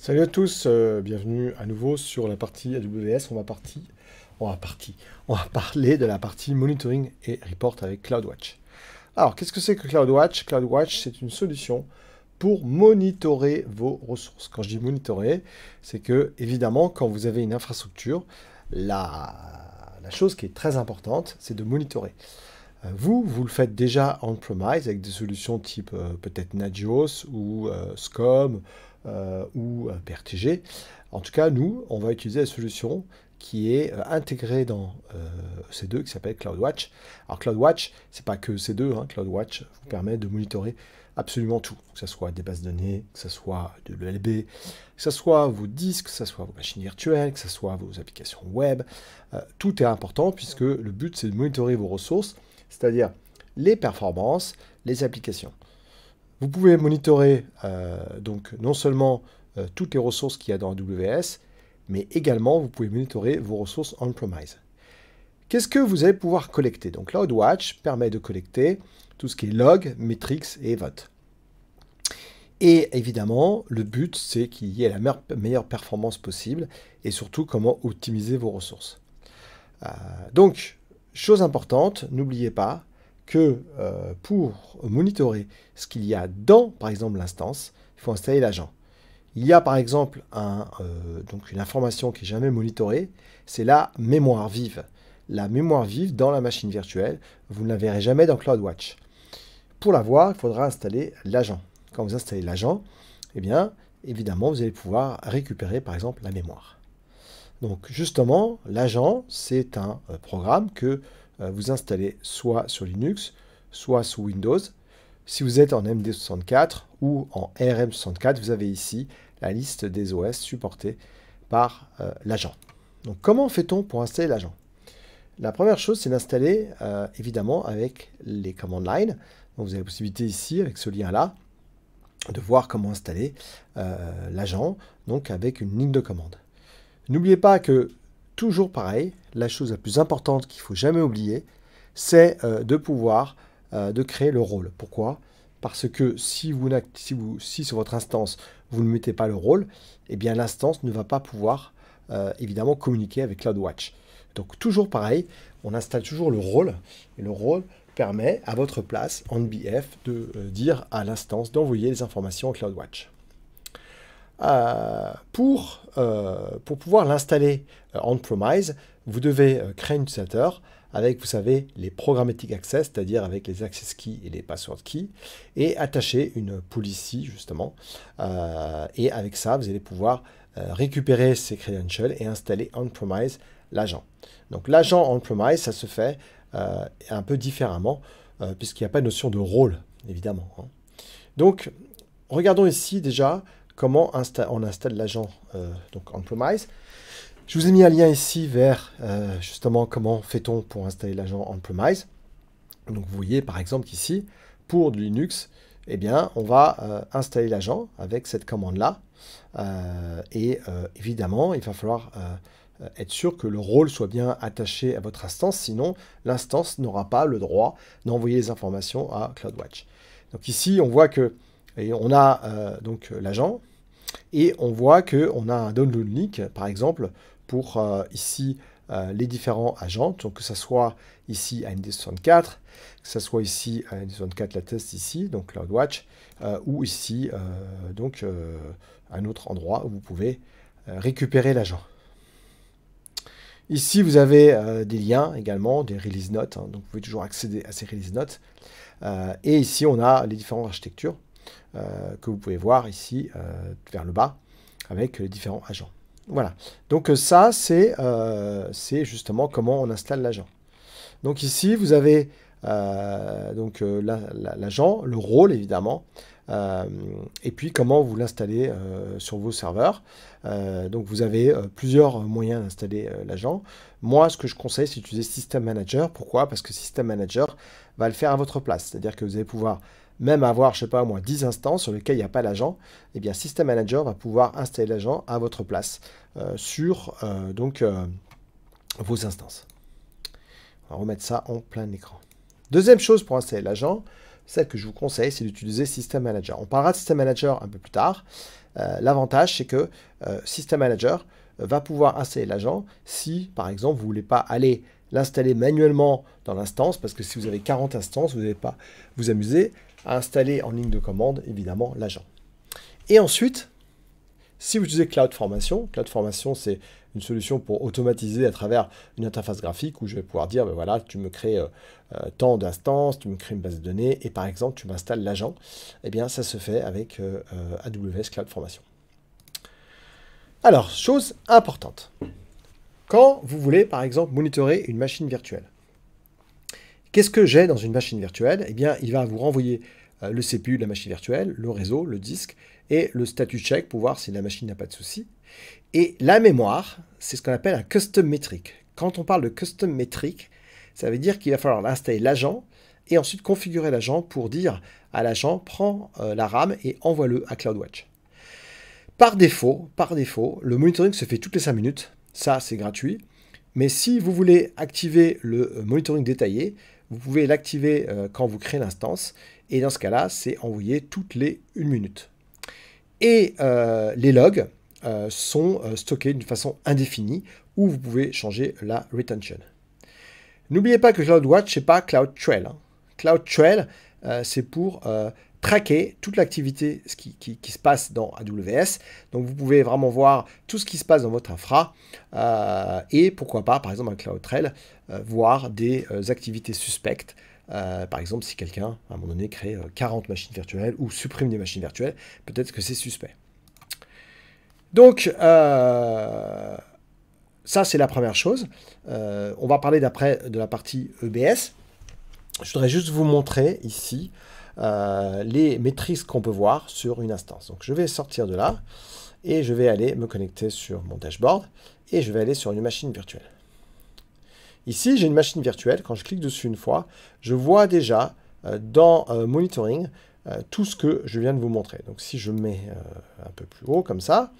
Salut à tous, bienvenue à nouveau sur la partie AWS. On va parler de la partie monitoring et report avec CloudWatch. Alors, qu'est-ce que c'est que CloudWatch? CloudWatch, c'est une solution pour monitorer vos ressources. Quand je dis monitorer, c'est que, évidemment, quand vous avez une infrastructure, la chose qui est très importante, c'est de monitorer. Vous le faites déjà on-premise avec des solutions type peut-être Nagios ou SCOM ou PRTG. En tout cas, nous, on va utiliser la solution qui est intégrée dans C2 qui s'appelle CloudWatch. Alors CloudWatch, c'est pas que C2, hein. CloudWatch vous permet de monitorer absolument tout, que ce soit des bases de données, que ce soit de l'ELB, que ce soit vos disques, que ce soit vos machines virtuelles, que ce soit vos applications web. Tout est important puisque le but, c'est de monitorer vos ressources, c'est-à-dire les performances, les applications. Vous pouvez monitorer donc non seulement toutes les ressources qu'il y a dans AWS, mais également vous pouvez monitorer vos ressources on-premise. Qu'est-ce que vous allez pouvoir collecter? Donc CloudWatch permet de collecter tout ce qui est log, metrics et vote. Et évidemment, le but, c'est qu'il y ait la meilleure performance possible et surtout comment optimiser vos ressources. Donc, chose importante, n'oubliez pas que pour monitorer ce qu'il y a dans, par exemple, l'instance, il faut installer l'agent. Il y a par exemple donc une information qui n'est jamais monitorée, c'est la mémoire vive. La mémoire vive dans la machine virtuelle, vous ne la verrez jamais dans CloudWatch. Pour la voir, il faudra installer l'agent. Quand vous installez l'agent, eh bien, évidemment, vous allez pouvoir récupérer par exemple la mémoire. Donc justement, l'agent, c'est un programme que vous installez soit sur Linux, soit sous Windows. Si vous êtes en MD64 ou en RM64, vous avez ici la liste des OS supportés par l'agent. Donc comment fait-on pour installer l'agent? La première chose, c'est d'installer évidemment avec les command line. Donc vous avez la possibilité ici, avec ce lien-là, de voir comment installer l'agent, donc avec une ligne de commande. N'oubliez pas que, toujours pareil, la chose la plus importante qu'il ne faut jamais oublier, c'est de pouvoir de créer le rôle. Pourquoi? Parce que si sur votre instance, vous ne mettez pas le rôle, eh bien l'instance ne va pas pouvoir évidemment communiquer avec CloudWatch. Donc toujours pareil, on installe toujours le rôle, et le rôle permet à votre place, en BF, de dire à l'instance d'envoyer les informations à CloudWatch. Pour pouvoir l'installer on-premise, vous devez créer un utilisateur avec, vous savez, les programmatic access, c'est-à-dire avec les access keys et les password keys, et attacher une policy, justement. Et avec ça, vous allez pouvoir récupérer ces credentials et installer on-premise l'agent. Donc l'agent on-premise, ça se fait un peu différemment, puisqu'il n'y a pas de notion de rôle, évidemment. Hein. Donc, regardons ici déjà comment on installe l'agent donc on-premise. Je vous ai mis un lien ici vers justement comment fait-on pour installer l'agent on-premise. Donc vous voyez par exemple qu'ici, pour du Linux, eh bien, on va installer l'agent avec cette commande-là. Et évidemment, il va falloir être sûr que le rôle soit bien attaché à votre instance, sinon l'instance n'aura pas le droit d'envoyer les informations à CloudWatch. Donc ici, on voit que on a donc l'agent, et on voit qu'on a un download link, par exemple, pour ici les différents agents, donc que ce soit ici AMD64, que ce soit ici AMD64 la test ici, donc CloudWatch, ou ici donc un autre endroit où vous pouvez récupérer l'agent. Ici, vous avez des liens également, des release notes, hein, donc vous pouvez toujours accéder à ces release notes. Et ici, on a les différentes architectures que vous pouvez voir ici vers le bas avec les différents agents. Voilà, donc ça c'est justement comment on installe l'agent. Donc ici vous avez l'agent, le rôle évidemment, et puis comment vous l'installez sur vos serveurs. Donc vous avez plusieurs moyens d'installer l'agent. Moi ce que je conseille c'est d'utiliser System Manager. Pourquoi? Parce que System Manager va le faire à votre place, c'est-à-dire que vous allez pouvoir même avoir, je sais pas moi, 10 instances sur lesquelles il n'y a pas l'agent, eh bien System Manager va pouvoir installer l'agent à votre place sur vos instances. On va remettre ça en plein écran. Deuxième chose pour installer l'agent, celle que je vous conseille, c'est d'utiliser System Manager. On parlera de System Manager un peu plus tard. L'avantage, c'est que System Manager va pouvoir installer l'agent si, par exemple, vous ne voulez pas aller l'installer manuellement dans l'instance, parce que si vous avez 40 instances, vous n'allez pas vous amuser à installer en ligne de commande, évidemment, l'agent. Et ensuite, si vous utilisez CloudFormation, c'est une solution pour automatiser à travers une interface graphique où je vais pouvoir dire, ben voilà, tu me crées tant d'instances, tu me crées une base de données, et par exemple, tu m'installes l'agent. Eh bien, ça se fait avec AWS CloudFormation. Alors, chose importante. Quand vous voulez, par exemple, monitorer une machine virtuelle, qu'est-ce que j'ai dans une machine virtuelle? Eh bien, il va vous renvoyer le CPU de la machine virtuelle, le réseau, le disque, et le statut check pour voir si la machine n'a pas de souci. Et la mémoire, c'est ce qu'on appelle un custom metric. Quand on parle de custom metric, ça veut dire qu'il va falloir installer l'agent et ensuite configurer l'agent pour dire à l'agent, prends la RAM et envoie-le à CloudWatch. Par défaut, le monitoring se fait toutes les 5 minutes. Ça, c'est gratuit. Mais si vous voulez activer le monitoring détaillé, vous pouvez l'activer quand vous créez l'instance. Et dans ce cas-là, c'est envoyé toutes les 1 minute. Et les logs sont stockés d'une façon indéfinie, où vous pouvez changer la retention. N'oubliez pas que CloudWatch, ce n'est pas CloudTrail. Hein. CloudTrail, c'est pour traquer toute l'activité qui se passe dans AWS. Donc, vous pouvez vraiment voir tout ce qui se passe dans votre infra et pourquoi pas, par exemple, un CloudTrail, voir des activités suspectes. Par exemple, si quelqu'un, à un moment donné, crée 40 machines virtuelles ou supprime des machines virtuelles, peut-être que c'est suspect. Donc, ça, c'est la première chose. On va parler d'après de la partie EBS. Je voudrais juste vous montrer ici les métriques qu'on peut voir sur une instance. Donc, je vais sortir de là et je vais aller me connecter sur mon dashboard et je vais aller sur une machine virtuelle. Ici, j'ai une machine virtuelle. Quand je clique dessus une fois, je vois déjà dans Monitoring tout ce que je viens de vous montrer. Donc, si je mets un peu plus haut, comme ça,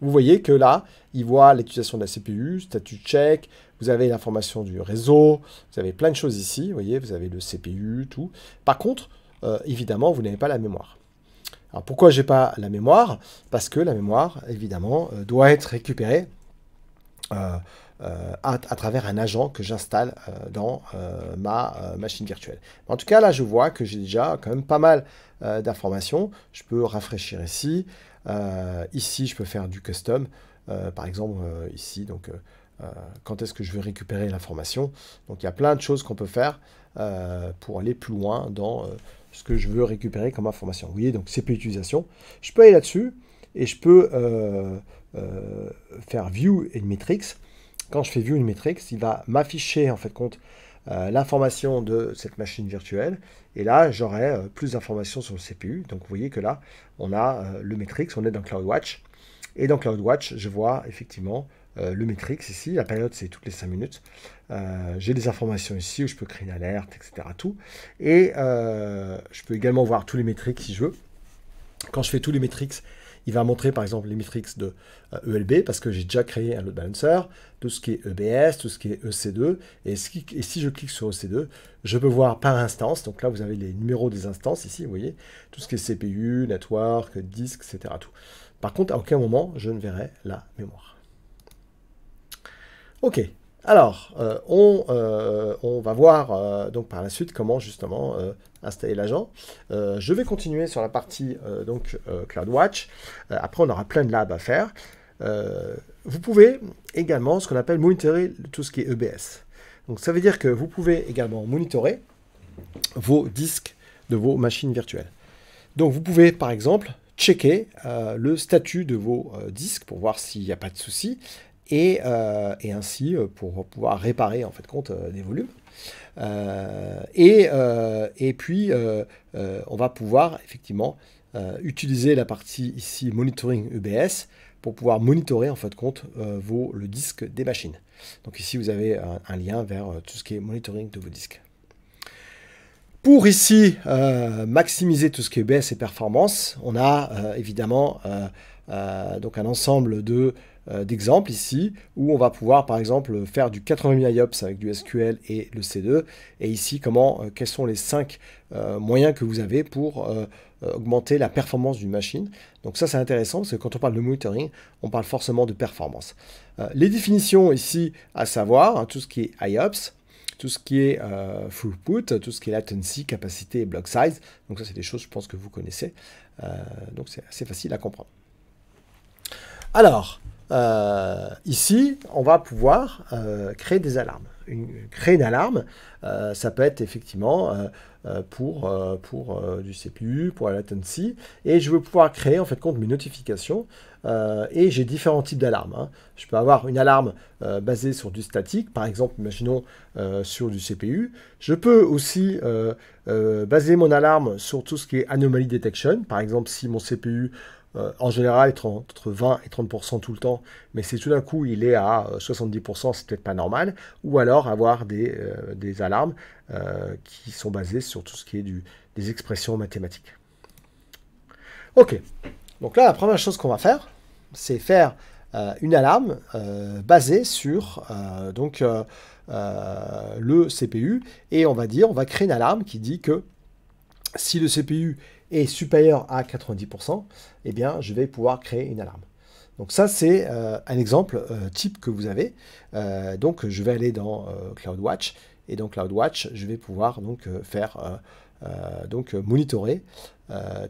vous voyez que là, il voit l'utilisation de la CPU, statut check, vous avez l'information du réseau, vous avez plein de choses ici. Vous voyez, vous avez le CPU, tout. Par contre, évidemment, vous n'avez pas la mémoire. Alors, pourquoi je n'ai pas la mémoire? Parce que la mémoire, évidemment, doit être récupérée à travers un agent que j'installe dans ma machine virtuelle. En tout cas, là, je vois que j'ai déjà quand même pas mal d'informations. Je peux rafraîchir ici. Ici, je peux faire du custom. Par exemple, ici, donc, quand est-ce que je vais récupérer l'information. Donc, il y a plein de choses qu'on peut faire pour aller plus loin dans ce que je veux récupérer comme information. Vous voyez, donc CPU utilisation. Je peux aller là-dessus et je peux faire View and Metrics. Quand je fais View and Metrics, il va m'afficher en fait compte l'information de cette machine virtuelle. Et là, j'aurai plus d'informations sur le CPU. Donc, vous voyez que là, on a le Metrics, on est dans CloudWatch. Et dans CloudWatch, je vois effectivement le Metrics ici. La période, c'est toutes les 5 minutes. J'ai des informations ici où je peux créer une alerte, etc. Tout. Et je peux également voir tous les Metrics si je veux. Quand je fais tous les Metrics, il va montrer par exemple les métriques de ELB parce que j'ai déjà créé un load balancer, tout ce qui est EBS, tout ce qui est EC2. Et si je clique sur EC2, je peux voir par instance. Donc là, vous avez les numéros des instances ici, vous voyez, tout ce qui est CPU, network, disque, etc. Tout. Par contre, à aucun moment, je ne verrai la mémoire. Ok. Alors, on va voir donc par la suite comment justement installer l'agent. Je vais continuer sur la partie CloudWatch. Après, on aura plein de labs à faire. Vous pouvez également ce qu'on appelle monitorer tout ce qui est EBS. Donc, ça veut dire que vous pouvez également monitorer vos disques de vos machines virtuelles. Donc, vous pouvez par exemple checker le statut de vos disques pour voir s'il n'y a pas de souci. Et ainsi pour pouvoir réparer en fait compte des volumes. Et puis on va pouvoir effectivement utiliser la partie ici monitoring EBS pour pouvoir monitorer en fait compte le disque des machines. Donc ici vous avez un lien vers tout ce qui est monitoring de vos disques. Pour ici maximiser tout ce qui est EBS et performance, on a évidemment donc un ensemble d'exemples ici, où on va pouvoir par exemple faire du 80 000 IOPS avec du SQL et le C2, et ici quels sont les 5 moyens que vous avez pour augmenter la performance d'une machine. Donc ça c'est intéressant, parce que quand on parle de monitoring, on parle forcément de performance. Les définitions ici à savoir, hein, tout ce qui est IOPS, tout ce qui est throughput, tout ce qui est latency, capacité et block size. Donc ça, c'est des choses, je pense, que vous connaissez. Donc c'est assez facile à comprendre. Alors, ici, on va pouvoir créer des alarmes. Créer une alarme, ça peut être effectivement pour du CPU, pour la latency, et je veux pouvoir créer en fait compte mes notifications, et j'ai différents types d'alarmes. Hein. Je peux avoir une alarme basée sur du statique, par exemple, imaginons sur du CPU. Je peux aussi baser mon alarme sur tout ce qui est anomaly detection, par exemple si mon CPU en général, être entre 20 et 30% tout le temps, mais si tout d'un coup il est à 70%, c'est peut-être pas normal. Ou alors avoir des alarmes qui sont basées sur tout ce qui est des expressions mathématiques. Ok, donc là, la première chose qu'on va faire, c'est faire une alarme basée sur le CPU, et on va créer une alarme qui dit que si le CPU est supérieur à 90%, eh bien, je vais pouvoir créer une alarme. Donc ça, c'est un exemple type que vous avez. Donc, je vais aller dans CloudWatch. Et dans CloudWatch, je vais pouvoir donc monitorer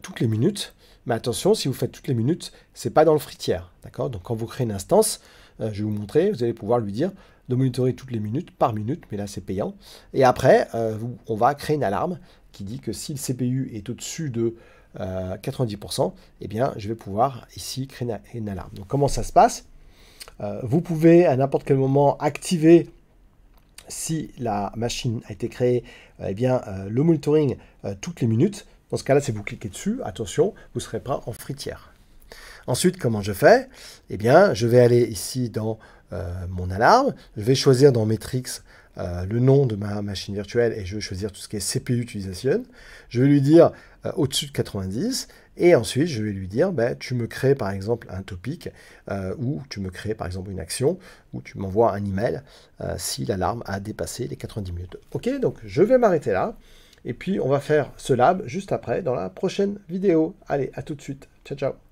toutes les minutes. Mais attention, si vous faites toutes les minutes, c'est pas dans le free tier. D'accord? Donc, quand vous créez une instance, je vais vous montrer, vous allez pouvoir lui dire de monitorer toutes les minutes par minute, mais là, c'est payant. Et après, on va créer une alarme qui dit que si le CPU est au-dessus de 90%, eh bien, je vais pouvoir ici créer une alarme. Donc, comment ça se passe? Vous pouvez à n'importe quel moment activer, si la machine a été créée, le monitoring toutes les minutes. Dans ce cas-là, si vous cliquez dessus, attention, vous ne serez pas en free tier. Ensuite, comment je fais? Eh bien, je vais aller ici dans mon alarme, je vais choisir dans Metrics le nom de ma machine virtuelle, et je vais choisir tout ce qui est CPU utilisation. Je vais lui dire au-dessus de 90, et ensuite je vais lui dire tu me crées par exemple un topic, ou tu me crées par exemple une action, ou tu m'envoies un email si l'alarme a dépassé les 90 minutes. Ok, donc je vais m'arrêter là, et puis on va faire ce lab juste après dans la prochaine vidéo. Allez, à tout de suite. Ciao, ciao.